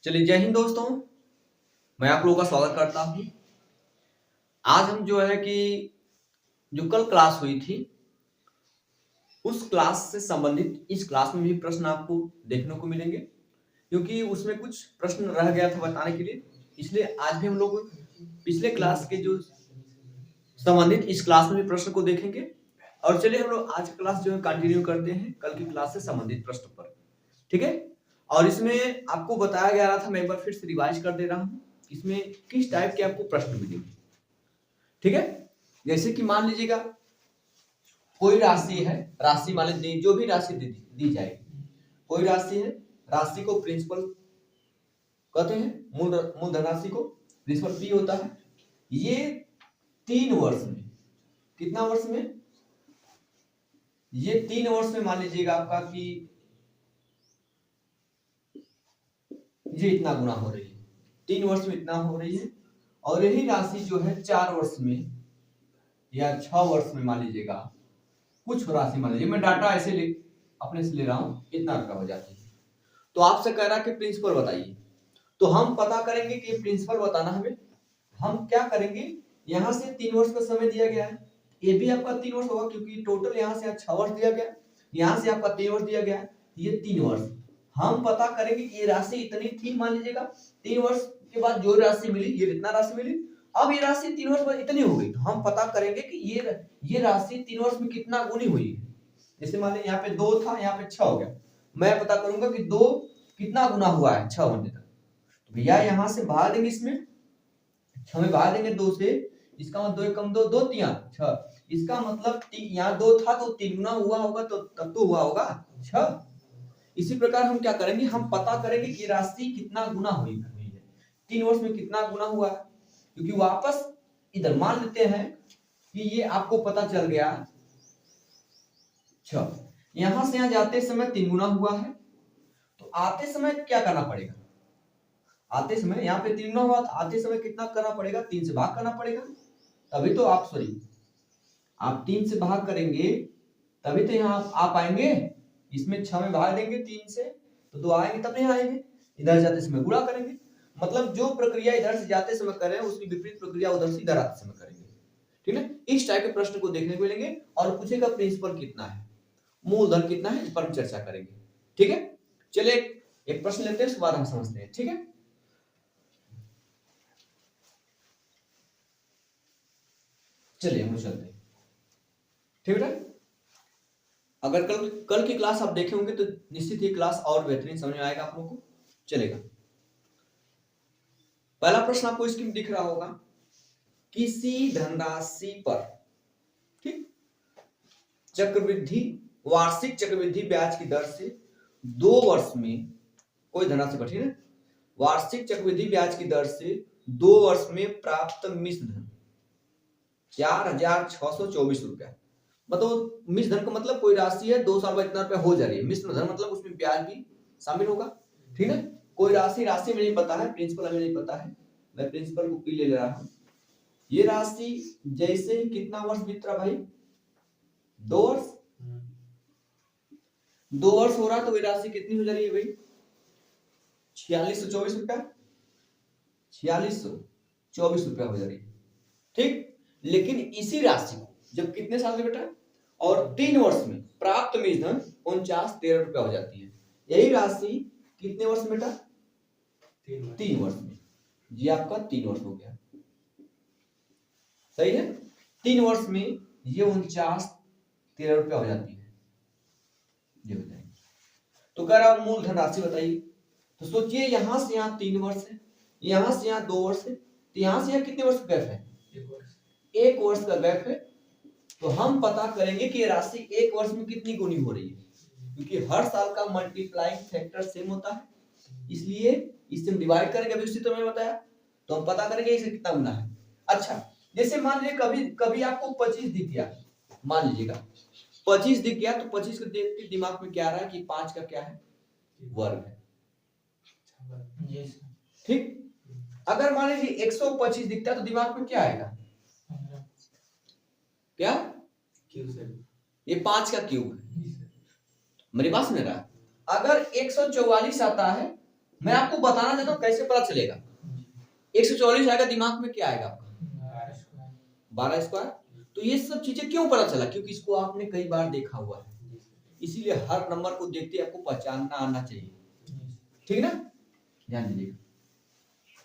चलिए, जय हिंद दोस्तों। मैं आप लोगों का स्वागत करता हूँ। आज हम जो है कि जो कल क्लास हुई थी उस क्लास से संबंधित इस क्लास में भी प्रश्न आपको देखने को मिलेंगे, क्योंकि उसमें कुछ प्रश्न रह गया था बताने के लिए। इसलिए आज भी हम लोग पिछले क्लास के जो संबंधित इस क्लास में भी प्रश्न को देखेंगे। और चलिए हम लोग आज क्लास जो है कंटिन्यू करते हैं कल की क्लास से संबंधित प्रश्न पर। ठीक है। और इसमें आपको बताया गया था, मैं एक बार फिर से रिवाइज कर दे रहा हूँ, इसमें किस टाइप के आपको प्रश्न मिलेंगे। ठीक है। जैसे कि मान लीजिएगा कोई राशि है, राशि मान लीजिए जो भी राशि दी जाएगी, कोई राशि है, राशि को प्रिंसिपल कहते हैं, मूलधन राशि को प्रिंसिपल पी होता है। ये 3 वर्ष में, कितना वर्ष में, ये 3 वर्ष में मान लीजिएगा आपका कि ये इतना गुना हो रही है, 3 वर्ष में इतना हो रही है। और यही राशि जो है 4 वर्ष में या 6 वर्ष में मान लीजिएगा कुछ राशि मान लीजिए, मैं डाटा ऐसे अपने से ले रहा हूं, इतना रुपया हो जाती है। तो आपसे कह रहा कि प्रिंसिपल बताइए, तो हम पता करेंगे कि प्रिंसिपल बताना हमें। हम क्या करेंगे, यहां से 3 वर्ष का समय दिया गया है, ये भी आपका 3 वर्ष होगा, क्योंकि टोटल यहां से 6 वर्ष दिया गया, यहां से आपका 3 वर्ष दिया गया, ये 3 वर्ष। हम पता करेंगे कि ये राशि इतनी थी, मान लीजिएगा 3 वर्ष के बाद जो राशि मिली, ये इतना राशि मिली। अब ये राशि 3 वर्ष बाद इतनी हो गई, तो हम पता करेंगे कि ये राशि 3 वर्ष में कितना गुनी हुई है। जैसे मान लीजिए यहाँ पे 2 था, यहाँ पे 6 हो गया, मैं पता करूंगा कि 2 कितना गुना हुआ है 6 होने तक। तो भैया यहाँ से भाग देंगे, इसमें 6 में भाग देंगे 2 से, इसका मतलब 2 कम 2, 2 3 6, इसका मतलब यहाँ 2 था तो 3 गुना हुआ होगा, तो तब तो हुआ होगा 6। इसी प्रकार हम क्या करेंगे, हम पता करेंगे कि राशि कितना गुना हुई है, 3 वर्ष में कितना गुना हुआ है। क्योंकि वापस इधर मान लेते हैं कि ये आपको पता चल गया 6, यहां से यहां जाते समय 3 गुना हुआ है, तो आते समय क्या करना पड़ेगा, आते समय यहाँ पे 3 गुना हुआ, तो आते समय कितना करना पड़ेगा, 3 से भाग करना पड़ेगा। तभी तो आप 3 से भाग करेंगे, तभी तो यहाँ आप आएंगे, इसमें 6 में भाग देंगे 3 से, तो 2 आएंगे, तब यहाँ आएंगे, इधर जाते समय गुणा करेंगे। मतलब जो प्रक्रिया इधर से जाते समय कर रहे हैं उसकी विपरीत प्रक्रिया उधर से इधर आते समय करेंगे। ठीक है। इस टाइप के प्रश्न को देखने को मिलेंगे, और पूछेगा प्रिंसिपल कितना है, मूलधन कितना है, इस पर हम चर्चा करेंगे। ठीक है। चलिए एक प्रश्न लेते हैं, उसके बाद हम समझते हैं। ठीक है। चलिए हम चलते हैं। ठीक है। अगर कल की क्लास आप देखे होंगे तो निश्चित ही क्लास और बेहतरीन समझ में आएगा आप लोगों को। चलेगा। पहला प्रश्न आपको स्क्रीन दिख रहा होगा, किसी धनराशि पर, ठीक, चक्रवृद्धि, वार्षिक चक्रवृद्धि ब्याज की दर से 2 वर्ष में कोई धनराशि पर, ठीक है, वार्षिक चक्रवृद्धि ब्याज की दर से 2 वर्ष में प्राप्त मिश्र धन 4,624 रुपया। मतलब मिश्र धन का मतलब कोई राशि है 2 साल बाद इतना रुपया हो जा रही है, मिश्र धन मतलब उसमें ब्याज भी शामिल होगा। ठीक है। कोई राशि में नहीं पता है, प्रिंसिपल हमें नहीं पता है, मैं प्रिंसिपल को पी ले रहा हूं। ये राशि जैसे ही कितना वर्ष बीत रहा भाई, 2 वर्ष, 2 वर्ष हो रहा, तो ये राशि कितनी हो जा रही है भाई, 4624 रुपया, 4624 रुपया हो जा रही है। ठीक। लेकिन इसी राशि को जब कितने साल में बेटा, और 3 वर्ष में प्राप्त मिश्र धन 4913 रुपया हो जाती है। यही राशि कितने वर्ष में बेटा, 3 वर्ष में। ये आपका 3 वर्ष हो गया, सही है। 3 वर्ष में ये 4913 रुपया हो जाती है, ये हो जाएगी। तो कह रहा मूलधन राशि बताइए। तो सोचिए यहां से यहां 3 वर्ष है, यहां से यहां 2 वर्ष है, तो यहां से यहां कितने वर्ष का गैप है, 1 वर्ष का गैप है। तो हम पता करेंगे कि राशि 1 वर्ष में कितनी गुनी हो रही है, क्योंकि हर साल का मल्टीप्लाइंग फैक्टर सेम होता है, इसलिए इससे हम डिवाइड करेंगे, अभी उसी तो मैंने बताया, तो हम पता करेंगे इसे कितना गुना है। अच्छा, जैसे मान लीजिए कभी आपको 25 दिख गया, मान लीजिएगा 25 दिख गया, तो 25 को देख के दिमाग में क्या आ रहा है कि 5 का क्या है, वर्ग है। ठीक। अगर मान लीजिए 125 दिखता है, तो दिमाग में क्या आएगा, क्या, ये 5 का क्यूब है। मेरी बात सुन रहा है। अगर 144 आता है, मैं आपको बताना चाहता हूँ कैसे पता चलेगा। 144 आएगा, दिमाग में क्या आएगा आपका? 12 स्क्वायर। तो ये सब चीजें क्यों पता चला? क्योंकि इसको आपने कई बार देखा हुआ है, इसीलिए हर नंबर को देखते आपको पहचानना आना चाहिए, ठीक ना? ध्यान दीजिएगा।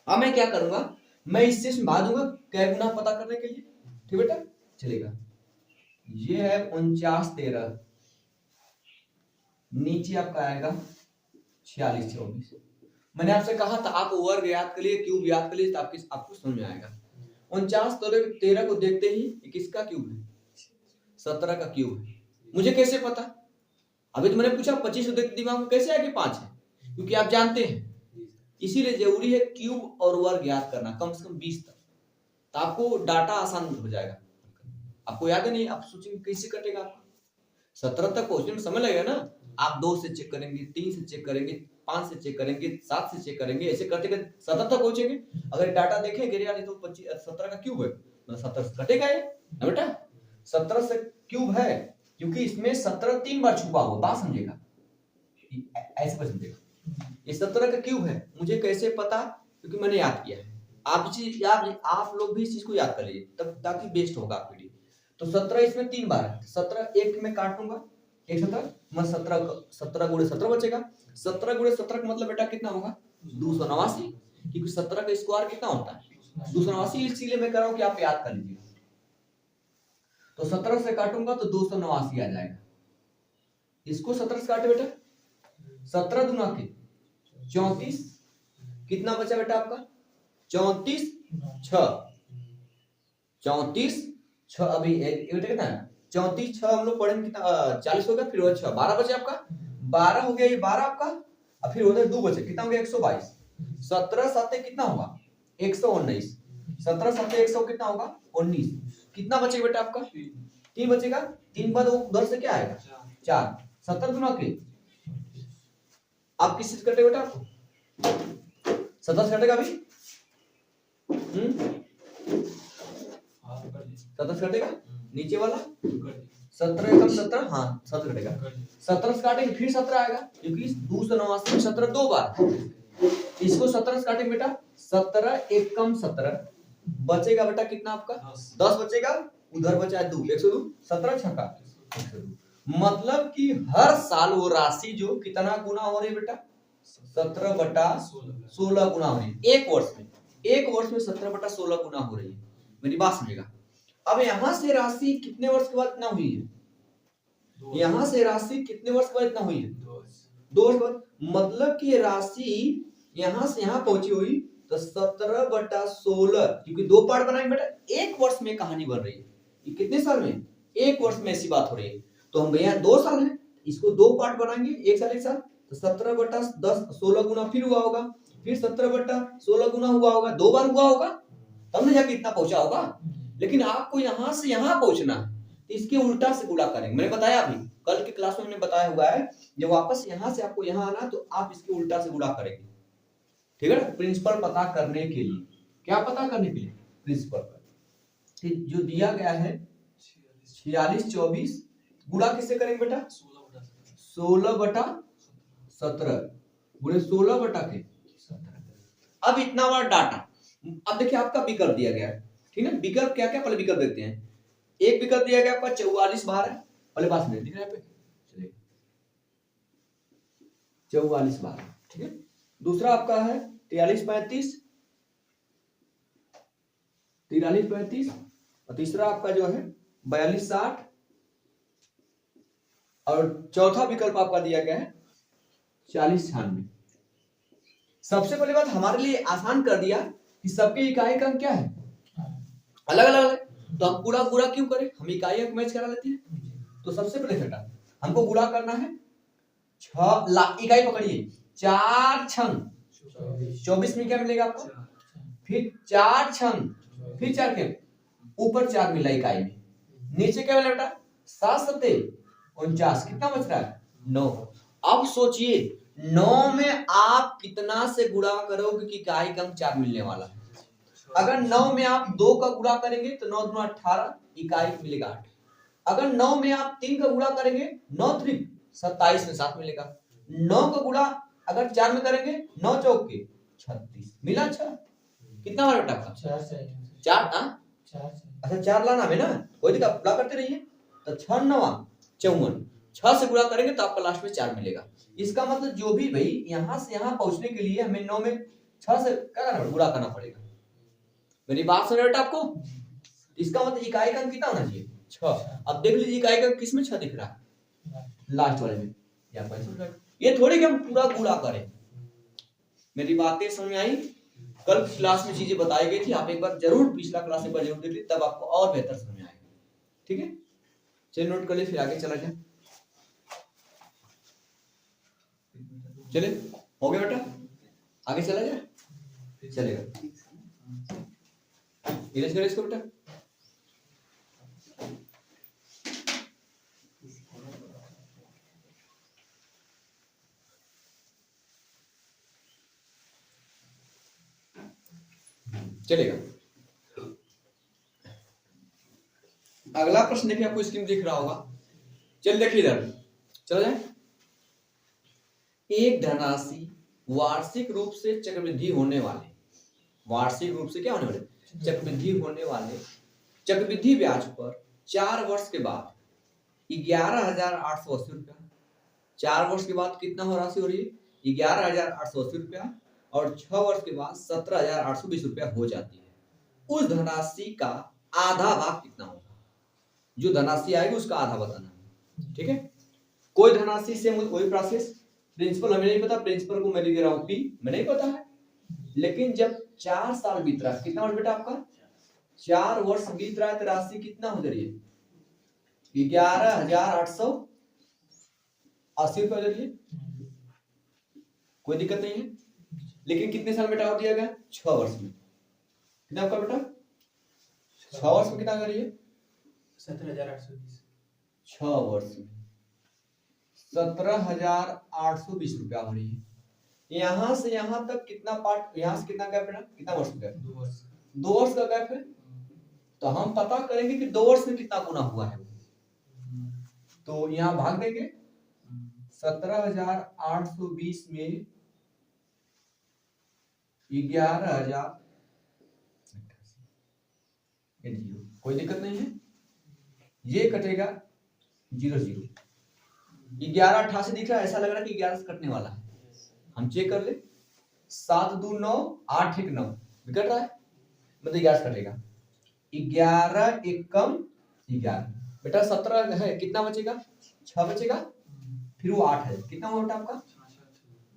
अब मैं क्या करूंगा, मैं इससे भाग दूंगा कै गुना पता करने के लिए, ठीक बेटा? चलेगा। ये है 49 13, नीचे आपका आएगा 46 24। मैंने आपसे कहा था आप वर्ग याद कर लिए, क्यूब याद कर लिए, तो आपको समझ में आएगा। 49 13 को देखते ही किसका क्यूब है? 17 का क्यूब है। मुझे कैसे पता? अभी तो मैंने पूछा 25 को देखते दिमाग में कैसे आया कि 5 है? क्योंकि आप जानते हैं, इसीलिए जरूरी है क्यूब और वर्ग याद करना कम से कम 20 तक, तो आपको डाटा आसान हो जाएगा। आपको याद है नहीं, आप सोचेंगे कैसे कटेगा आपका? 17 तक पहुंचने में समय लगेगा ना। आप 2 से चेक करेंगे, 3 से चेक करेंगे, 5 से चेक करेंगे, 7 से चेक करेंगे, ऐसे करते करते 17 तक पहुंचेंगे। अगर डाटा देखेंगे यार ये तो 17 का क्यूब है, मतलब 17 से कटेगा ये ना बेटा? 17 से क्यूब है क्योंकि इसमें 17 3 बार छुपा हुआ, बात समझेगा, ऐसे पर समझेगा। ये 17 का क्यूब है, मुझे कैसे पता? क्योंकि मैंने याद किया है। आप लोग भी इस चीज को याद कर लीजिए, तब ताकि बेस्ट होगा आपके लिए। तो 17 इसमें 3 बार है, 17 एक में काटूंगा, 117 मैं 17 गुणे 17 बचेगा। 17 गुणे 17 का मतलब बेटा कितना होगा? 289, क्योंकि 17 का स्क्वायर कितना होता है? 289, इसीलिए मैं कह रहा हूं कि आप याद कर लीजिए। तो 17 से काटूंगा तो 289 आ जाएगा। इसको 17 से काटे बेटा, 17 दूना के 34, कितना बचा बेटा आपका? 34 6, 34 6, अभी बेटा कितना है? 34 6 हम लोग पढ़ेंगे कितना? 40 हो गया, फिर 6 12 बचे आपका, 12 हो गया, ये 12 आपका, और फिर उधर 2 बचे, कितना हो गया? 122। 17 7 कितना होगा? 119। 17 7 100 कितना होगा? 19। कितना बचेगा बेटा आपका? 3 बचेगा। 3 बाद उधर से क्या आएगा? 4। 70 गुना के आप किस चीज कटेगा बेटा? आपको 17 से कटेगा अभी? 17 से कटेगा नीचे वाला, 17 एकम 17, हाँ 17 कटेगा। 17 से काटेंगे फिर 17 आएगा, क्योंकि 289 में 17 2 बार। इसको 17 से काटेंगे बेटा, 17 एकम 17 बचेगा बेटा कितना आपका? 10 बचेगा, उधर बचा है 2, 102, 17 छक्का 102। मतलब कि हर साल वो राशि जो कितना गुना हो रही है बेटा? 17/16 गुना हो रही है एक वर्ष में। एक वर्ष में 17/16 गुना हो रही है, मेरी बात समझेगा। अब यहां से राशि कितने वर्ष के बाद इतना हुई है? यहां से राशि कितने वर्ष के बाद इतना हुई है? 2 वर्ष बाद। मतलब कि ये राशि यहां से यहां पहुंची हुई तो 17/16, क्योंकि 2 पार्ट बनाएंगे बेटा, एक वर्ष में कहानी बन रही है। ये कितने साल में? एक वर्ष में ऐसी बात हो रही है। तो हम भैया 2 साल है, इसको 2 पार्ट बनाएंगे, एक साल एक साल, तो 17/10 16 गुना फिर हुआ होगा, फिर 17/16 गुना हुआ होगा, 2 बार हुआ होगा, तब ना जाके इतना पहुंचा होगा। लेकिन आपको यहां से यहां पहुंचना है, इसके उल्टा से गुणा करेंगे। मैंने बताया अभी कल की क्लास में, मैंने बताया हुआ है, जब वापस यहां से आपको यहां आना तो आप इसके उल्टा से गुणा करेंगे, ठीक है ना? प्रिंसिपल पता करने के लिए, क्या पता करने के लिए? प्रिंसिपल पर। ठीक, जो दिया गया है 46 24, गुणा किससे करेंगे बेटा? 16/17 गुणे 16/17। अब इतना बड़ा डाटा, अब देखिए आपका विकल्प दिया गया है, ठीक है? विकल्प क्या क्या, पहले विकल्प देखते हैं। एक विकल्प दिया गया आपका 44 बार है, पहले बात सुनिए, दिख रहा है पे? चलिए 44 बार, ठीक है। दूसरा आपका है 43 35, 43 35, और तीसरा आपका जो है 42 60, और चौथा विकल्प आपका दिया गया है 40 96। सबसे पहली बात हमारे लिए आसान कर दिया कि सबके इकाई का अंक क्या है? अलग अलग है, तो हम पूरा गुणा क्यों करें? हम इकाइयों को मैच करा लेते हैं। तो सबसे पहले बेटा हमको गुणा करना है, 6 इकाई पकड़िए, 4 छंग 24 में क्या मिलेगा आपको? फिर 4 छंग, फिर 4 के ऊपर 4 मिला इकाई में, नीचे क्या मिला बेटा? 7 7 49, कितना बच रहा है? 9। अब सोचिए 9 में आप कितना से गुणा करोगे कि इकाई का अंक 4 मिलने वाला है? अगर 9 में आप 2 का गुणा करेंगे तो 9 दूना 18, इकाई मिलेगा 8। अगर 9 में आप 3 का गुणा करेंगे, 9 3 27 में 7 मिलेगा। 9 का गुणा अगर 4 में करेंगे 9 चौक के 36 मिला। अच्छा कितना हमारा बेटा का 4 अच्छा 4 लाना है ना, कोई दिक्कत गुणा करते रहिए। तो 6 9 54, 6 से गुणा करेंगे तो आपका लास्ट में 4 मिलेगा। इसका मतलब जो भी भाई यहाँ से यहाँ पहुंचने के लिए हमें 9 में 6 से क्या करना गुणा करना पड़ेगा। मेरी बात समझ बेटा आपको? इसका मतलब इकाई का अंक कितना होना चाहिए 6। अब देख लीजिए इकाई का अंक किसमें 6 दिख रहा है, लास्ट वाले में। ये थोड़ी कि हम पूरा गुणा करें। मेरी बातें समझ में आई? कल क्लास में चीजें बताई गई थी, आप एक बार जरूर पिछला क्लास एक बार जरूर देख लीजिए, तब आपको और बेहतर समझ में आएगा। ठीक है, चलिए नोट कर ले, फिर आगे चला जाए। चले हो गया बेटा, आगे चला जाए, चलेगा। इरेज करें इसको बेटा। चलेगा। अगला प्रश्न देखिए, आपको स्क्रीन दिख रहा होगा। चल देखिए इधर, चलो जाए। एक धनराशि वार्षिक रूप से चक्रवृद्धि होने वाले, वार्षिक रूप से क्या होने वाले, चक्रवृद्धि होने वाले चक्रवृद्धि ब्याज पर 4 वर्ष के बाद 11,880 रुपया। 4 वर्ष के बाद कितना हो राशि हो रही है 11,880 रुपया, और 6 वर्ष के बाद 17,820 रुपया हो जाती है। उस धनराशि का आधा भाग कितना होगा? जो धनराशि आएगी उसका आधा बताना है। ठीक है, कोई धनराशि से कोई प्रोसेस, प्रिंसिपल हमें नहीं पता, प्रिंसिपल को मैं दे रहा हूं पी, मैं नहीं पता है। लेकिन जब 4 साल बीत रहा है, कितना वर्ष बेटा आपका 4 वर्ष बीत रहा है, तो राशि कितना हो जा रही है 11,880 रुपया हो जा रही है। कोई दिक्कत नहीं है। लेकिन कितने साल बेटा और दिया गया 6 वर्ष में। कितना आपका बेटा 6 वर्ष में कितना कर रही है 17,820। 6 वर्ष में 17,820 रुपया हो रही है। यहां से यहां तक कितना पार्ट, यहां से कितना गैप है, कितना वर्ष का, 2 वर्ष। 2 वर्ष का गैप है। तो हम पता करेंगे कि 2 वर्ष में कितना गुना हुआ है। तो यहां भाग देंगे 17,820 में 11,000, कोई दिक्कत नहीं है, ये कटेगा 0 0। 11,88 दिख रहा है, ऐसा लग रहा है कि 11 से कटने वाला है। हम चेक कर ले, 7 2 9 8 1 9 कट रहा है, मतलब 11 से कटेगा। 11 1 कम 11 बेटा 17 है, कितना बचेगा 6 बचेगा, फिर वो 8 है, कितना हुआ बेटा आपका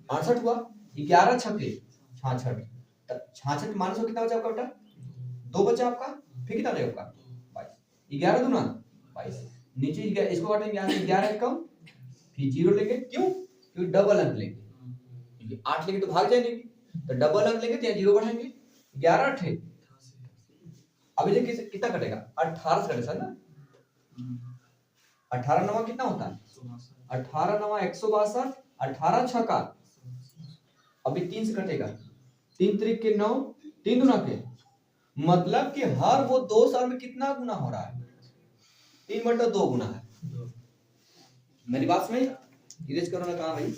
68 हुआ। 11 छक्के 66, 66 माइनस कितना बचा आपका बेटा 2 बचा आपका, फिर कितना रहेगा आपका 22। 11 दूना 22, नीचे इसको काटेंगे 11 कम, फिर 0 लेंगे, क्यों क्योंकि डबल अंक लेंगे, क्योंकि 8 लेंगे तो भाग जाएंगे, तो डबल अंक लेंगे तो यहाँ 0 बढ़ाएंगे। 11 8 अभी देखिए कितना कटेगा 18 से कटेगा ना। 18 9 कितना होता है 18 9 162, 18 6 का, अभी 3 से कटेगा, 3 3 के 9, 3 गुना के, मतलब कि हर वो 2 साल में कितना गुना हो रहा है 3/2 गुना है। मेरी बात समझ, इरेज करो ना, कहा भाई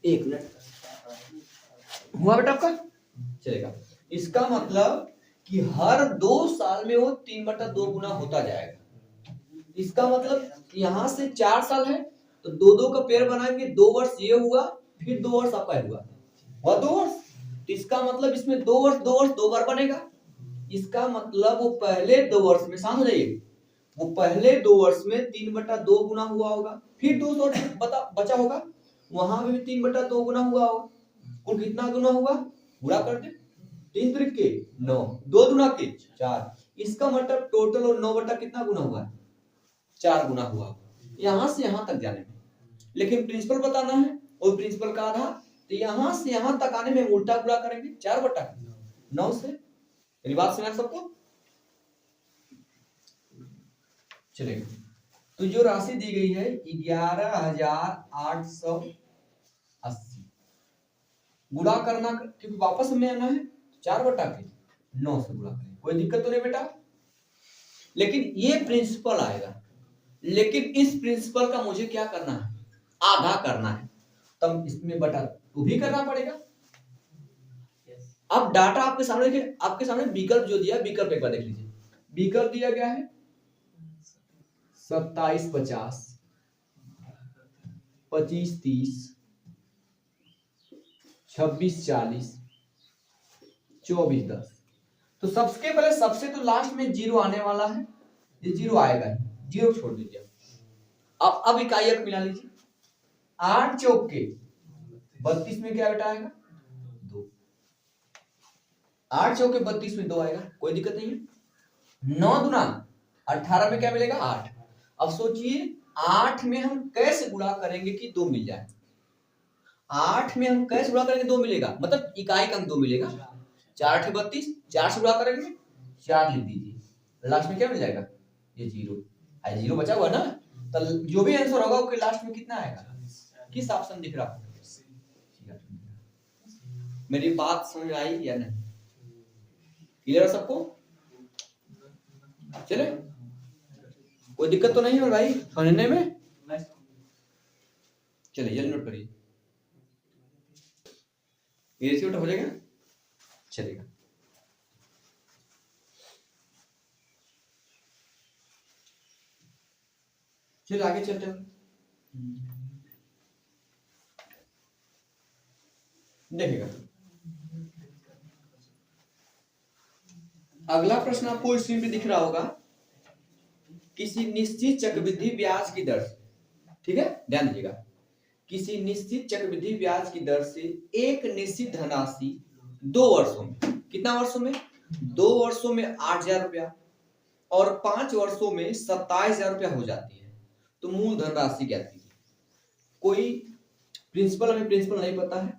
1 मिनट हुआ बेटा आपका, चलेगा। इसका मतलब कि हर 2 साल में वो 3/2 गुना होता जाएगा। इसका मतलब यहां से 4 साल है तो 2 2 का पेयर बनाएंगे, 2 वर्ष ये हुआ, फिर 2 वर्ष आपका हुआ 2 वर्ष, तो इसका मतलब इसमें 2 वर्ष 2 वर्ष 2 बार बनेगा। इसका मतलब वो पहले 2 वर्ष में, शांत हो जाइए, वो पहले 2 वर्ष में 3/2 गुना हुआ होगा, फिर 2 वर्ष बचा होगा, वहां में भी 3/2 गुना हुआ होगा। कुल कितना गुना हुआ पूरा कर दे, 3 3 के 9, 2 गुना के 4, इसका मतलब टोटल और 9 बटा कितना गुना हुआ है 4 गुना हुआ यहां से यहां तक जाने में। लेकिन प्रिंसिपल बताना है और प्रिंसिपल का आधा, तो यहां से यहां तक आने में उल्टा गुणा करेंगे 4/9 से। मेरी बात सुना सबको, चलेगा। तो जो राशि दी गई है 11,880, गुणा करना क्योंकि वापस में आना है 4/9 से गुणा करें, कोई दिक्कत तो नहीं बेटा। लेकिन ये प्रिंसिपल आएगा, लेकिन इस प्रिंसिपल का मुझे क्या करना है आधा करना है, तब इसमें बटा 2 भी करना पड़ेगा। अब डाटा आपके सामने देखिए, आपके सामने विकल्प जो दिया, विकल्प एक बार देख लीजिए। विकल्प दिया गया है 27 50, 25 30, 26 40, 24 10। तो सबसे पहले सबसे तो लास्ट में 0 आने वाला है, ये 0 आएगा, 0 छोड़ दीजिए। अब इकाई अंक मिला लीजिए। 8 चौक के 32 में क्या बेटा आएगा? 2। 8 चौक के 32 में 2 आएगा, कोई दिक्कत नहीं है। 9 दूना 18 में क्या मिलेगा? 8। अब सोचिए 8 में हम कैसे गुणा करेंगे कि 2 मिल जाए? 8 में हम कैसे गुणा करेंगे 2 मिलेगा, मतलब इकाई का अंक 2 मिलेगा। 4 8 32, 4 से गुणा करेंगे 4 लिख दीजिए, लास्ट में क्या मिल जाएगा? ये 0। 0 बचा हुआ ना, तो जो भी आंसर होगा उसके लास्ट में कितना आएगा? किस ऑप्शन दिख रहा है? मेरी बात समझ में आई या नहीं? क्लियर है सबको? चले, कोई दिक्कत तो नहीं है भाई समझने में? चलिए जल्दी नोट करिए, ये हो जाएगा, चलेगा। चलिए आगे चलते हैं। देखिएगा अगला प्रश्न आपको स्क्रीन पे दिख रहा होगा, किसी निश्चित चक्रवृद्धि ब्याज की दर, ठीक है ध्यान दीजिएगा, किसी निश्चित चक्रवृद्धि ब्याज की दर से एक निश्चित धनराशि 2 वर्षों में, कितना वर्षों में? 2 वर्षों में 8,000 रुपया और 5 वर्षों में 27,000 रुपया हो जाती है, तो मूल धनराशि ज्ञात कीजिए। कोई प्रिंसिपल, हमें प्रिंसिपल नहीं पता है,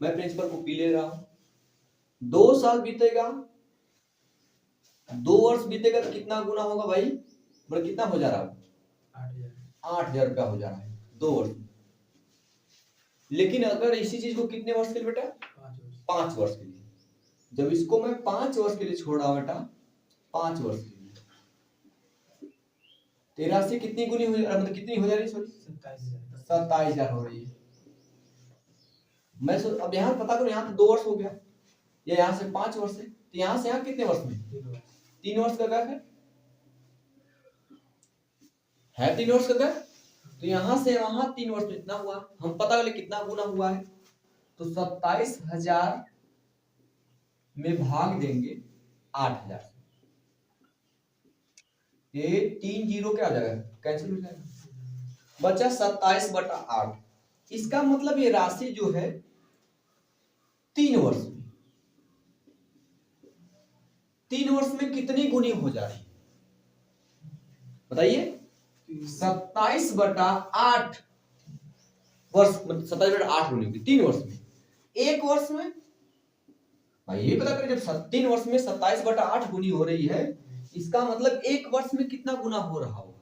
मैं प्रिंसिपल को पी ले रहा हूं। 2 साल बीतेगा, 2 वर्ष बीतेगा तो कितना गुना होगा भाई? मतलब कितना हो जा रहा है? 8,000 रुपया हो जा रहा है 2 वर्ष में। लेकिन अगर इसी चीज को कितने वर्ष के लिए बेटा? 5 वर्ष के लिए। जब इसको मैं 5 वर्ष के लिए छोड़ा बेटा, 5 वर्ष के लिए, तेरह से कितनी गुनी हो, मतलब कितनी हो जा रही है? सॉरी 27,000 हो रही है। मैं अब यहाँ पता करूं, यहाँ तो 2 वर्ष हो गया, या यहाँ से 5 वर्ष है, तो यहाँ से यहाँ कितने वर्ष में? 3 वर्ष का गैप है 3 वर्ष का गैप। तो यहाँ से वहां 3 वर्ष में इतना हुआ, हम पता करें कितना गुना हुआ है, तो 27,000 में भाग देंगे 8,000, ये 3 जीरो क्या हो जाएगा? कैंसिल हो जाएगा, बचा 27/8। इसका मतलब ये राशि जो है 3 वर्ष में, 3 वर्ष में कितनी गुनी हो जा रही है बताइए? 27/8 वर्ष, मतलब 27/8 गुनी होगी 3 वर्ष में। 1 वर्ष में भाई ये पता करें, जब 3 वर्ष में 27/8 गुनी हो रही है, इसका मतलब 1 वर्ष में कितना गुना हो रहा होगा?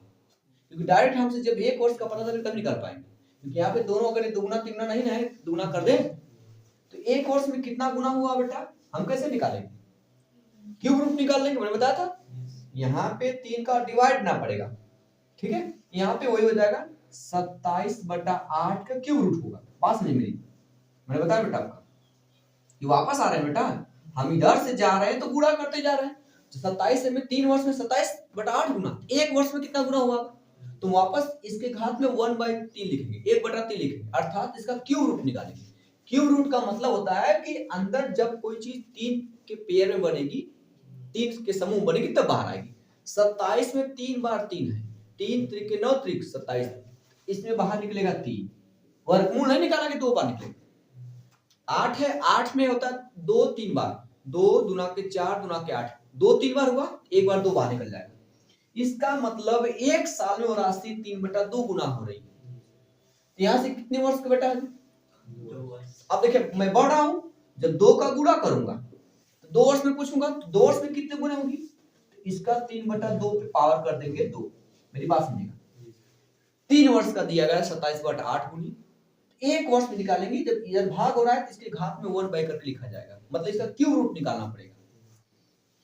क्योंकि डायरेक्ट हमसे जब 1 वर्ष का पता चले तब निकाल पाएंगे, क्योंकि यहाँ पे दोनों अगर दुगुना तिगुना नहीं है, दुगुना कर दे तो 1 वर्ष में कितना गुना हुआ बेटा, हम कैसे निकालेंगे? क्यूब रूट निकाल लेंगे, मैंने बताया था। यहाँ पे 3 का डिवाइड ना पड़ेगा, ठीक है, यहाँ पे वही हो जाएगा 27/8 का क्यूब रूट होगा। पास नहीं मेरी, मैंने बताया बेटा आपका, ये वापस आ रहे हैं बेटा, हम इधर से जा रहे हैं तो गुणा करते जा रहे हैं। 27 में 3 वर्ष में 27/8 गुना, 1 वर्ष में कितना गुना हुआ? तो वापस इसके घात में 1/3 लिखेंगे, 1/3 लिखेंगे, अर्थात इसका क्यूब रूट निकालेंगे। क्यूब रूट का मतलब होता है कि अंदर जब कोई चीज 3 के पेयर में बनेगी, 3 के समूह बनेगी, तब बाहर आएगी। 27 में 3 बार 3 है, 3 त्रिक 9 त्रिक 27, इसमें बाहर निकलेगा 3, वर्गमूल नहीं निकाला कि 2 बार निकलेगा। 8 है, 8 में होता है 2 3 बार, 2 दूना के 4 दूना के 8, 2 3 बार हुआ, 1 बार 2 बाहर निकल जाएगा। इसका मतलब 1 साल में वो राशि 3/2 गुना हो रही है। यहाँ से कितने वर्ष का बेटा है? 2 वर्ष। अब देखिए मैं बढ़ रहा हूं, जब 2 का गुणा करूंगा तो 2 वर्ष में पूछूंगा, तो 2 वर्ष में कितने गुना होगी? तो इसका 3/2 पे पावर कर देंगे 2। मेरी बात समझिएगा, 3 वर्ष का दिया गया 27/8 गुनी, 1 वर्ष में निकालेंगे, जब इधर भाग हो रहा है तो इसके घात में 1 करके लिखा जाएगा, मतलब इसका क्यूब रूट निकालना पड़ेगा,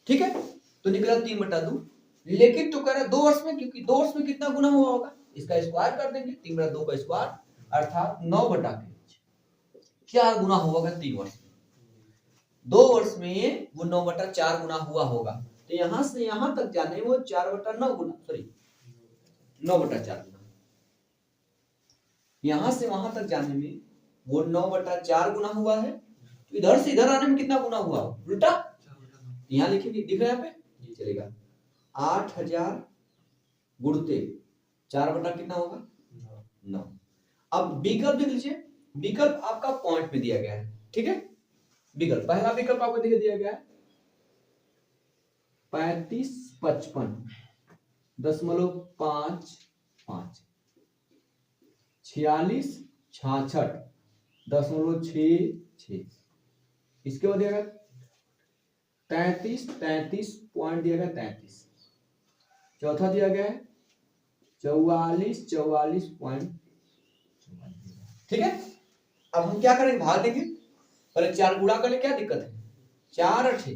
ठीक है। तो निकला 3/2, लेकिन तो कह रहा है 2 वर्ष में, क्योंकि 2 वर्ष में कितना गुना हुआ होगा, इसका स्क्वायर कर देंगे, 3/2 का स्क्वायर अर्थात 9/4 गुना होगा 3 वर्ष में। 2 वर्ष में वो 9/4 गुना हुआ होगा, तो यहां से यहां तक जाने वो 4/9 गुना, सॉरी 9/4 गुना, यहां से वहां तक जाने में वो 9/4 गुना हुआ है। तो इधर से इधर आने में कितना गुना हुआ, उल्टा। यहाँ लिखेंगे, दिख रहा है यहाँ पे, चलेगा 8000 गुणते 4 कितना होगा 9। अब विकल्प देख लीजिए, विकल्प आपका पॉइंट में दिया गया है, ठीक है। विकल्प, पहला विकल्प आपको दिया गया है 3555.55, 4666.66, इसके बाद दिया गया 33 पॉइंट दिया गया 33, चौथा दिया गया है 44 पॉइंट, ठीक है। अब हम क्या करेंगे, भाग देंगे, पहले 4 गुणा कर ले, क्या दिक्कत है, 4 8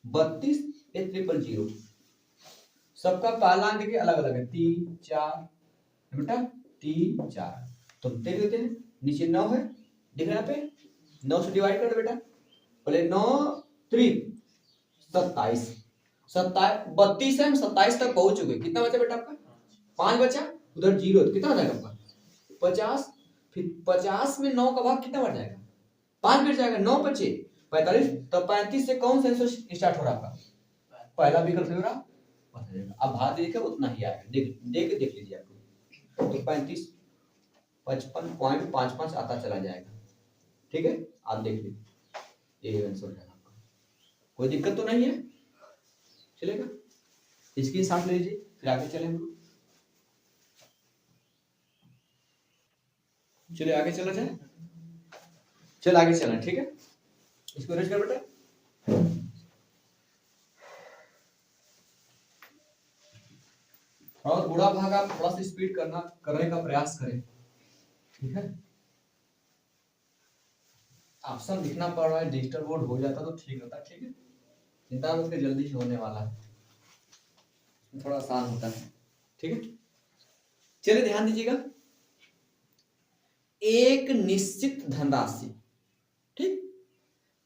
32, 000, सबका पहला अंक देखिए अलग अलग है, 3 4 बेटा 3 4, तो देख लेते हैं, नीचे 9 है, दिख रहा है यहाँ पे, 9 से डिवाइड कर दो बेटा, पहले 9 3 27, 32 है, हम 27 तक पहुंच चुके, कितना बचा बेटा आपका 5 बचा, उधर 0, तो कितना हो जाएगा आपका 50, फिर 50 में 9 का भाग कितना बढ़ जाएगा, 5 बढ़ जाएगा, 9 बचे 45, तो 35 से कौन सा आंसर स्टार्ट हो रहा आपका, पहला विकल्प हो रहा, अब भाग देखिए उतना ही आएगा, देख लीजिए आपको, तो 35 55.55 आता चला जाएगा, ठीक है। आप देख लीजिए ये आंसर हो जाएगा आपका, कोई दिक्कत तो नहीं है, चलेगा। इसकी साथ ले लीजिए, फिर आगे चले हम लोग, चलिए आगे चला जाए, चल आगे चलना, ठीक है। इसको रेस्ट कर बेटा, और बुरा भाग आप थोड़ा सा स्पीड करने का प्रयास करें, ठीक है। ऑप्शन लिखना पड़ रहा है, डिजिटल बोर्ड हो जाता तो ठीक होता, ठीक है, चिंता मत करिए, जल्दी ही होने वाला है, थोड़ा आसान होता है, ठीक है। चलिए ध्यान दीजिएगा, एक निश्चित धनराशि, ठीक,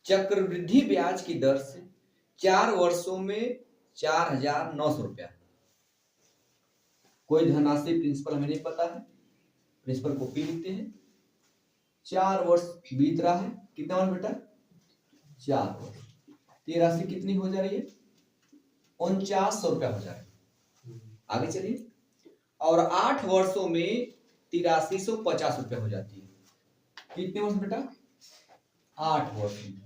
चक्रवृद्धि ब्याज की दर से 4 वर्षों में 4900 रुपया, कोई धनराशि प्रिंसिपल हमें नहीं पता है, प्रिंसिपल कॉपी लिखते हैं, 4 वर्ष बीत रहा है, कितना वर्ष बेटा 4 वर्ष, ये राशि कितनी हो जा रही है 4900 रुपया हो जा रहा है, आगे चलिए, और 8 वर्षों में 8350 रुपया हो जाती है, कितने वर्ष बेटा 8 वर्ष में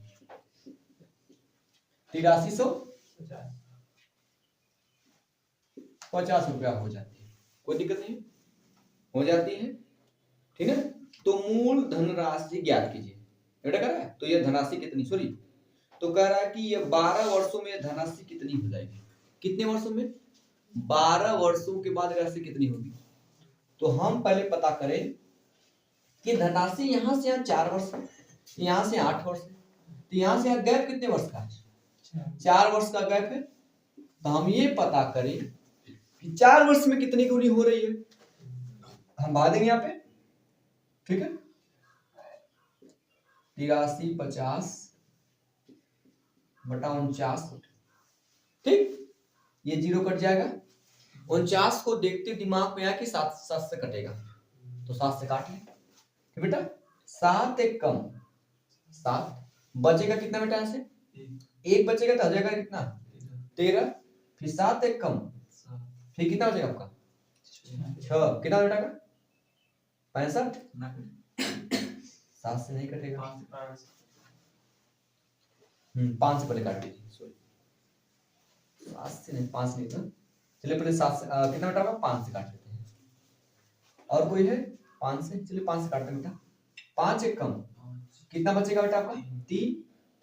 8350 रुपया हो जाती है, कोई दिक्कत नहीं, हो जाती है, ठीक है। तो मूल धनराशि ज्ञात कीजिए, बेटा कह रहा है, तो ये धनराशि कितनी, सॉरी, तो कह रहा है कि ये 12 वर्षों में धनराशि कितनी हो जाएगी, कितने वर्षों में 12 वर्षों के बाद राशि कितनी होगी, तो हम पहले पता करें कि धनराशि यहां से यहाँ 4 वर्ष, यहां से 8 वर्ष, तो यहां से यहाँ गैप कितने वर्ष का है 4 वर्ष का गैप है, तो हम ये पता करें कि 4 वर्ष में कितनी गुनी हो रही है, हम भाग देंगे यहाँ पे, ठीक है, 8350/49, ठीक, ये 0 कट जाएगा, 49 को देखते दिमाग में आया कि 7 से कटेगा, तो 7 से काट लें, ठीक बेटा, 7 एक कम 7, बचेगा कितना बेटा, यहाँ से 1 बचेगा, तो हो जाएगा कितना 13, फिर 7 एक कम, फिर कितना बचेगा आपका 6, कितना बेटा का 65, 7 से नहीं कटेगा, 5 से पहले काट लीजिए, सॉरी 7 से नहीं, 5 नहीं था, चलिए पहले 7 से कितना बेटा होगा 5 से काट लेते हैं, और कोई है 5 से, चलिए 5 से काटते बेटा, 5 एक कम, कितना बचेगा बेटा आपका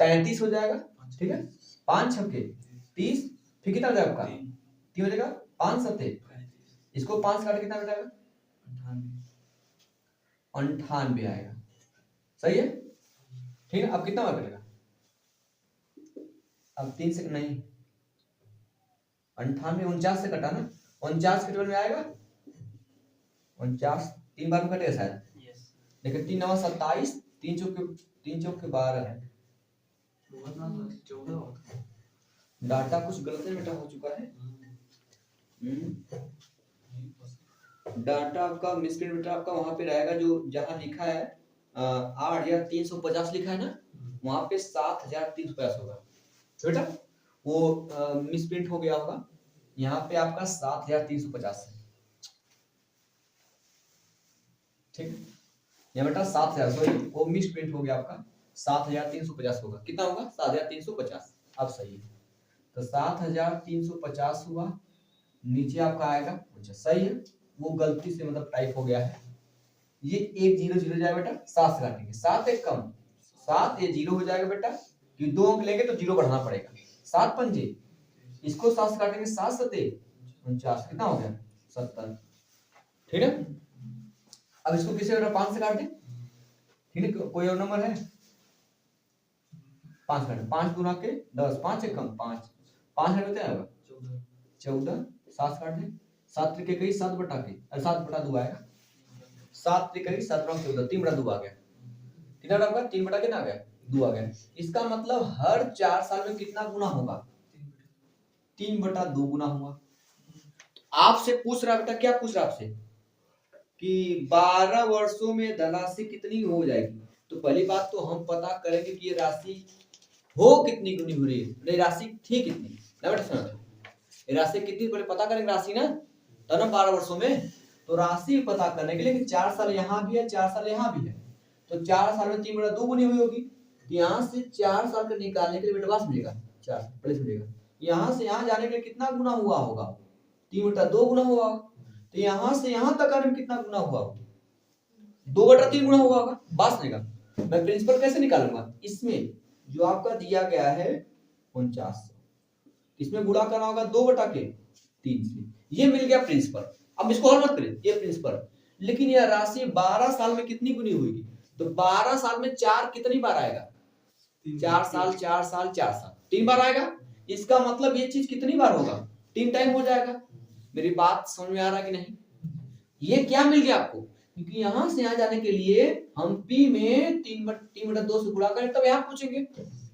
33 हो जाएगा, ठीक है, 5 छक्के 30, फिर कितना हो जाएगा आपका 3 हो जाएगा, 5 सत्ते, इसको 5 काट कितना बेटा 98 आएगा, सही है, ठीक है। अब कितना बार कटेगा, अब 3 से नहीं, 98 49 से कटा ना, 49 के टेबल में आएगा 49 3 बार में कटेगा शायद। यस देखिए 3 9 27, 3 चौक के 12। बहुत ना 14 होता है। डाटा कुछ गलत है बेटा, हो चुका है। डाटा आपका मिसप्रिंट बेटा आपका वहां पे रहेगा, जो जहां लिखा है 8350 लिखा है ना, वहां पे 7350 होगा बेटा, वो मिसप्रिंट हो गया होगा। यहाँ पे आपका 7350 है, ठीक है। यहाँ बेटा 7000, सॉरी वो मिसप्रिंट हो गया आपका, 7350 होगा। कितना होगा? 7350। अब सही है, तो 7350 हुआ। नीचे आपका आएगा, अच्छा सही है, वो गलती से मतलब टाइप हो गया है। ये 1 0 0 जाएगा बेटा, 7 से काटेंगे, 7 एक कम 7, ये 0 हो जाएगा बेटा, कि 2 अंक लेंगे तो 0 बढ़ाना पड़ेगा। 7 पंजे, इसको 7 से काटेंगे, 7 सते 49, कितना हो गया? 70, ठीक है। अब इसको किसे बेटा 5 से काट दें, ठीक है। कोई और नंबर है? 5 काट, 5 गुना के 10, 5 एक कम 5, 5 है कितना होगा? 14, 7 से काट दें, 7 त्रिके कई 7 बटा के 7 बटा 2 आएगा, 7 त्रिके कई 7 बटा 14, 3 बटा 2 आ गया। कितना होगा? 3 बटा कितना आ गया? 2 आ गया। इसका मतलब हर 4 साल में कितना गुना होगा? 3 बटा 2 गुना हुआ। आपसे पूछ रहा बेटा, क्या पूछ रहा आपसे कि 12 वर्षों में धनराशि कितनी हो जाएगी। तो पहली बात तो हम पता करेंगे कि ये राशि हो कितनी गुनी हो रही है, राशि थी कितनी ना बेटा, सुना ये राशि कितनी पहले पता करेंगे राशि ना, तो ना 12 वर्षों में। तो राशि पता करने के लिए 4 साल यहाँ भी है, 4 साल यहाँ भी है, तो 4 साल में 3 बटा 2 गुनी हुई होगी। यहाँ से 4 साल का निकालने के लिए बेटा बस मिलेगा 4 प्लस मिलेगा, यहाँ से यहाँ जाने के लिए कितना गुना हुआ होगा? 3 बटा 2 गुना हुआ होगा। तो यहाँ से यहाँ तक आने में कितना गुना हुआ होगा? 2 बटा 3 गुना हुआ होगा। बस मिलेगा। मैं प्रिंसिपल कैसे निकालूंगा? इसमें जो आपका दिया गया है 49, इसमें गुणा करना होगा 2 बटा के 3 से, ये मिल गया प्रिंसिपल। अब इसको और मत करें, ये प्रिंसिपल। लेकिन यह राशि 12 साल में कितनी गुनी हुई? तो 12 साल में 4 कितनी बार आएगा? 4 साल 4 साल 4 साल 3 बार आएगा। इसका मतलब ये चीज कितनी बार होगा? 3 टाइम हो जाएगा। मेरी बात समझ में आ रहा है कि नहीं? ये क्या मिल गया आपको? क्योंकि यहां से यहां जाने के लिए हम पी में 3 बटा 2 से गुणा करें तब यहां पूछेंगे,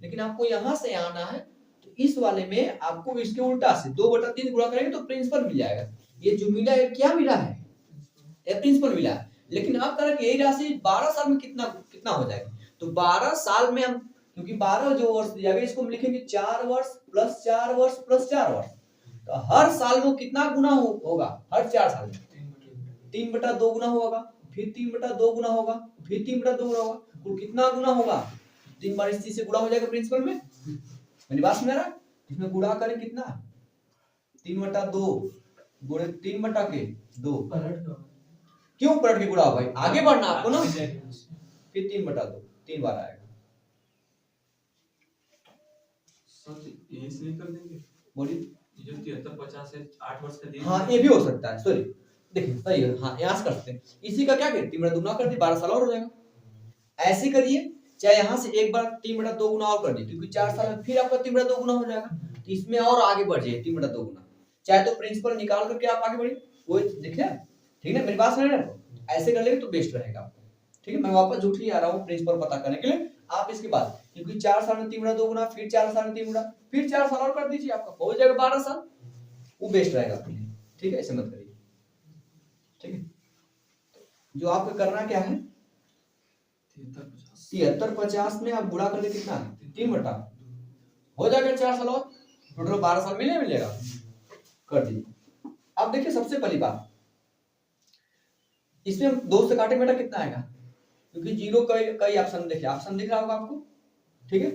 लेकिन आपको यहां से यहां आना है, तो इस वाले में आपको इसके उल्टा से 2 बटा 3 गुणा करेंगे तो प्रिंसिपल मिल जाएगा। ये जो मिला है क्या मिला है? ये प्रिंसिपल मिला है। लेकिन अब तरह की यही राशि 12 साल में कितना कितना हो जाएगा? तो 12 साल में हम, क्योंकि 12 जो वर्ष दिया गया इसको हम लिखेंगे 4 वर्ष प्लस 4 वर्ष प्लस 4 वर्ष, तो हर साल में कितना गुना होगा? हर 4 साल में 3 बटा 2 गुना होगा, फिर 3 बटा 2 गुना होगा, फिर 3 बटा 2 गुना होगा, कुल कितना गुना होगा? 3 बार इस चीज से गुणा हो जाएगा प्रिंसिपल में। मेरी बात सुन रहा? इसमें गुणा करें कितना? 3 बटा 2 गुणे 3 बटा के 2। क्यों पलट के गुणा भाई? आगे बढ़ना आपको ना, फिर 3 बटा 2 3 बार आएगा। यही से कर देंगे। बोलिए। ये जो 73 50 है 8 वर्ष का दिन। हाँ ये भी हो सकता है, सॉरी देखिए सही है, हाँ यहाँ से कर सकते हैं। इसी का क्या करें, 3 बटा 2 गुना कर दिए, 12 साल और हो जाएगा। ऐसे करिए, चाहे यहाँ से एक बार 3 बटा 2 गुना और कर दिए, क्योंकि 4 साल में फिर आपका 3 बटा 2 गुना हो जाएगा, तो इसमें और आगे बढ़ जाइए 3 बटा 2 गुना। चाहे तो प्रिंसिपल निकाल करके आप आगे बढ़िए, वो देखिए ठीक है। मेरी बात सुन रहे हैं? ऐसे कर लेंगे तो बेस्ट रहेगा आपको, ठीक है। मैं वापस झूठ नहीं आ रहा हूँ प्रिंसिपल पता करने के लिए। आप इसके बाद, क्योंकि 4 साल में 3 बटा 2 गुना, फिर 4 साल में 3 गुना, फिर 4 साल और कर दीजिए, आपका हो जाएगा 12 साल, वो बेस्ट रहेगा आपके लिए, ठीक है। ऐसे मत करिए, ठीक है। जो आपको करना क्या है, 73 50 में आप गुणा कर ले कितना? 3 बटा, हो जाएगा 4 साल और, टोटल 12 साल मिलेगा, कर दीजिए। अब देखिए सबसे पहली बात, इसमें 2 से काटे बेटा कितना आएगा? क्योंकि 0 कई ऑप्शन देखिए, ऑप्शन दिख रहा होगा आपको, ठीक है।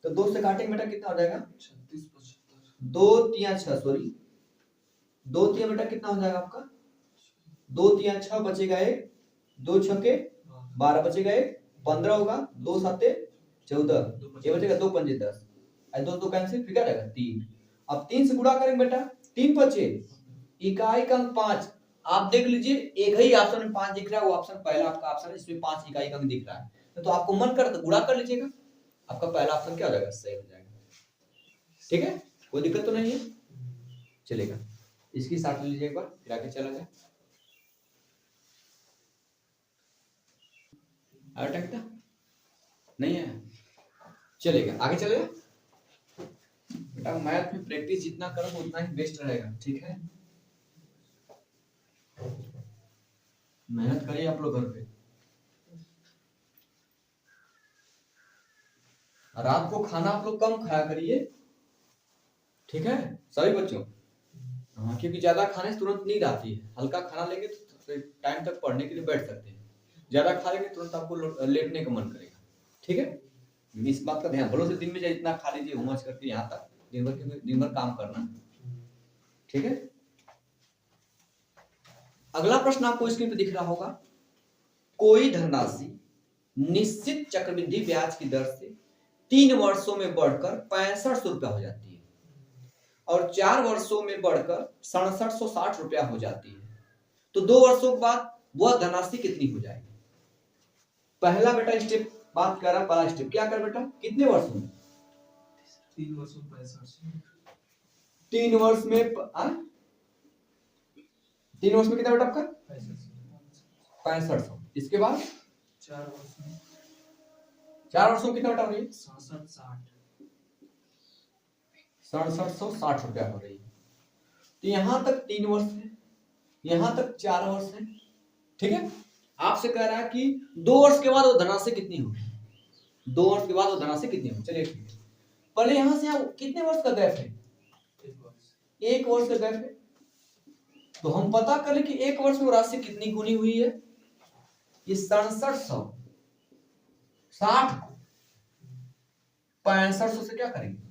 तो 2 से काटेंगे बेटा कितना हो जाएगा? 36 75 2 3 6, सॉरी 2 3 बेटा कितना हो जाएगा आपका? 2 3 6 बचेगा 1, 2 6 के 12 बचेगा 1, 15 होगा, 2 7 14, ये बचेगा 2 5 10, और 2 2 कैंसिल, फिर क्या रहेगा 3। अब 3 से गुणा करेंगे बेटा, 3 बचे, इकाई का अंक 5। आप देख लीजिए एक ही ऑप्शन में 5 दिख रहा है, वो ऑप्शन पहला आपका ऑप्शन है, इसमें 5 इकाई का अंक दिख रहा है, तो आपको मन कर तो गुणा कर लीजिएगा, आपका पहला ऑप्शन क्या हो जाएगा? सही हो जाएगा, ठीक है। कोई दिक्कत तो नहीं है, चलेगा। इसकी साथ ले लीजिए एक बार, फिर आगे चला जाए। आया टकता नहीं है, चलेगा आगे चलेगा। बेटा मैथ में प्रैक्टिस जितना करो उतना ही बेस्ट रहेगा, ठीक है। मेहनत करिए आप लोग घर पे, रात को खाना आप लोग कम खाया करिए, ठीक है सभी बच्चों। हाँ, क्योंकि ज्यादा खाने से तुरंत नींद आती है, हल्का खाना लेंगे तो टाइम तक पढ़ने के लिए बैठ सकते हैं, ज्यादा खा लेंगे तुरंत आपको लेटने का मन करेगा, ठीक है। इस बात का ध्यान भरों से दिन में चाहे इतना खा लीजिए होमवर्क करके यहाँ तक दिन भर काम करना, ठीक है। अगला प्रश्न आपको स्क्रीन पे दिख रहा होगा, कोई धनराशि निश्चित चक्रवृद्धि ब्याज की दर से 3 वर्षों में बढ़कर 6500 रुपया हो जाती है और 4 वर्षों में बढ़कर 6760 रुपया हो जाती है, तो 2 वर्षों के बाद वह धनराशि कितनी हो जाएगी। पहला बेटा स्टेप बात कर रहा, पहला स्टेप क्या कर बेटा, कितने वर्षों में, 3 वर्षों में 6500, 3 वर्ष में 3 वर्ष में कितना बेटा आपका 6500, इसके बाद 4 वर्षों में 4 वर्षों में कितना बेटा हो रही है 6760 रुपया हो रही है। तो यहां तक 3 वर्ष है, यहां तक 4 वर्ष है, ठीक है। आपसे कह रहा है कि 2 वर्ष के बाद वो धनराशि कितनी होगी, 2 वर्ष के बाद वो धनराशि कितनी होगी। चलिए ठीक है, पहले यहां से कितने वर्ष का गैप है, 1 वर्ष का गैप है, तो हम पता करें कि 1 वर्ष में राशि कितनी गुनी हुई है। ये 6760 6500 से क्या करेंगे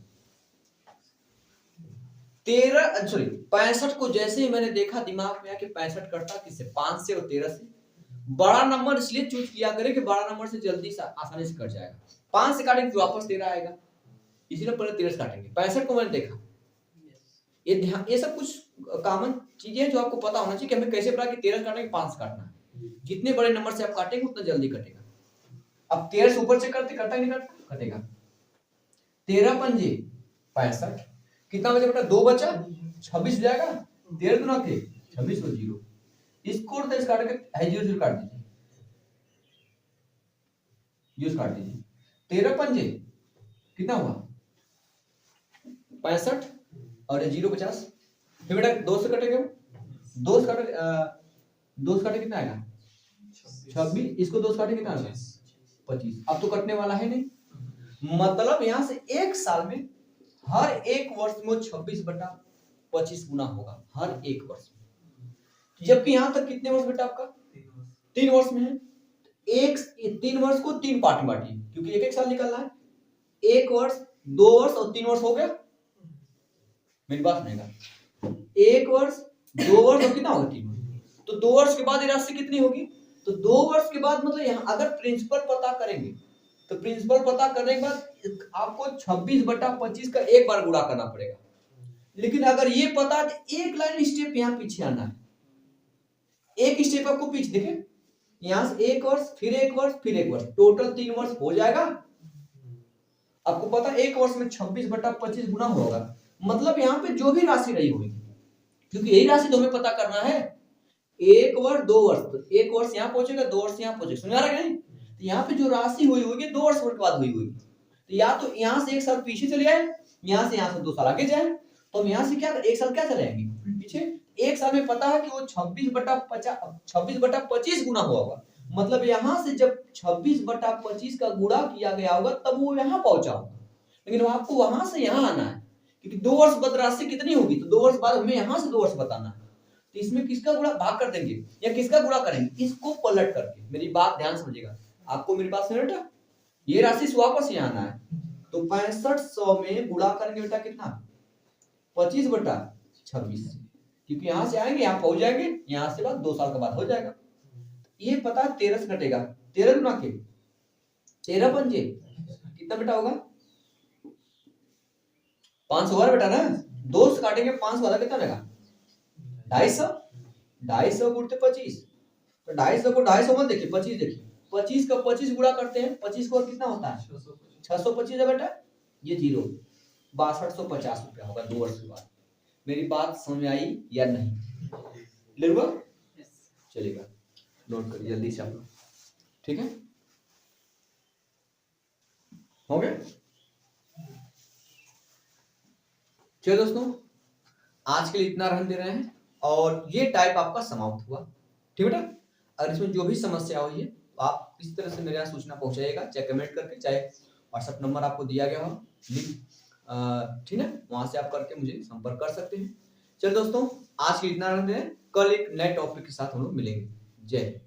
65 को जैसे ही मैंने देखा दिमाग में आया कि 65 कटता किससे, 5 से और 13 से। बड़ा नंबर इसलिए चूज किया करें कि बड़ा नंबर से जल्दी से आसानी से कट जाएगा, 5 से काटेंगे तो वापस 13 आएगा, इसीलिए पहले 13 से काटेंगे। 65 को मैंने देखा, ये ध्यान, ये सब कुछ कॉमन चीजें हैं जो आपको पता होना चाहिए कि हमें कैसे पता कि 13 काटेंगे 5 से काटना है। जितने बड़े नंबर से आप काटेंगे उतना जल्दी कटेगा। अब 13 से ऊपर से करते कटा नहीं कटेगा, 13 पंजे 65, कितना बचा बेटा 2 बचा 26 हो जाएगा, 13 गुना के 26 और 0, इसको तो इस काट के 0 काट दीजिए, 0 काट दीजिए, 13 पंजे कितना हुआ 65 और 0 50, फिर बेटा 2 से कटेगा, 2 से काटे कितना आएगा 26, इसको 2 से काटे कितना आएगा 25। अब तो कटने वाला है नहीं, मतलब यहां से 1 साल में हर 1 वर्ष में 26/25 गुना होगा, हर 1 वर्ष में। जबकि यहां तक कितने वर्ष बेटा आपका 3 वर्ष में है। 3 वर्ष को 3 पार्ट में बांटिए, क्योंकि 1 साल निकलना है। 1 वर्ष 2 वर्ष और 3 वर्ष हो गया, मेरी बात सुनेगा, 1 वर्ष 2 वर्ष और कितना होगा 3 वर्ष, तो 2 वर्ष के बाद ये राशि कितनी होगी, तो 2 वर्ष के बाद मतलब यहाँ अगर प्रिंसिपल पता करेंगे तो प्रिंसिपल पता करने के बाद आपको 26/25 का एक बार गुणा करना पड़ेगा। लेकिन अगर ये पता है तो एक लाइन स्टेप यहाँ पीछे आना है, एक स्टेप आपको पीछे देखें, यहां से 1 वर्ष फिर 1 वर्ष फिर 1 वर्ष, टोटल 3 वर्ष हो जाएगा। आपको पता है 1 वर्ष में 26/25 गुना होगा, मतलब यहाँ पे जो भी राशि रही होगी, क्योंकि यही राशि तो हमें पता करना है। 1 वर्ष 2 वर्ष, तो 1 वर्ष यहाँ पहुंचेगा 2 वर्ष यहाँ पहुंचेगा, समझ आ रहा है नहीं। तो यहाँ पे जो राशि हुई होगी 2 वर्ष के बाद हुई होगी, तो या तो यहाँ से 1 साल पीछे चले जाए, यहाँ से 2 साल आगे जाए, तो हम यहाँ से क्या 1 साल क्या चले जाएंगे पीछे। 1 साल में पता है कि वो 26/25 गुना हुआ होगा, मतलब यहाँ से जब 26/25 का गुणा किया गया होगा तब वो यहाँ पहुंचा होगा। लेकिन आपको वहां से यहाँ आना है, क्योंकि 2 वर्ष बाद राशि कितनी होगी, तो 2 वर्ष बाद हमें यहाँ से 2 वर्ष बताना है। तो इसमें किसका गुणा भाग कर देंगे या किसका गुणा करेंगे, इसको पलट करके। मेरी बात ध्यान समझिएगा, आपको मेरी बात सुन बेटा, ये राशि से वापस यहाँ आना है, तो 6500 में गुणा करेंगे बेटा कितना 25/26, क्योंकि यहाँ से आएंगे यहाँ पहुंच जाएंगे, यहाँ से बाद 2 साल के बाद हो जाएगा। ये पता है 13 से घटेगा, 13 गुना के 13 पंजे कितना बेटा होगा 500 होगा बेटा ना, 2 से काटेंगे 500 वाला कितना लगेगा 250, 250 गुणते 25, तो 250 को 250 मत देखिए 25 देखिए, 25 का 25 गुणा करते हैं, 25 को और कितना होता है 625 है बेटा, ये 0 6250 रुपया होगा 2 वर्ष के बाद। मेरी बात समझ में आई या नहीं, ले लूँगा चलेगा, नोट करिए जल्दी से आप लोग, ठीक है। हो गया। चलिए दोस्तों, आज के लिए इतना रहने दे रहे हैं और ये टाइप आपका समाप्त हुआ। ठीक बेटा, अगर इसमें जो भी समस्या हुई है तो आप किस तरह से मेरे यहाँ सूचना पहुंचाइएगा, चाहे कमेंट करके, चाहे व्हाट्सएप नंबर आपको दिया गया हो लिंक, ठीक है, वहां से आप करके मुझे संपर्क कर सकते हैं। चलिए दोस्तों, आज के लिए इतना रहने दे रहे हैं, कल एक नए टॉपिक के साथ हम लोग मिलेंगे। जय हिंद।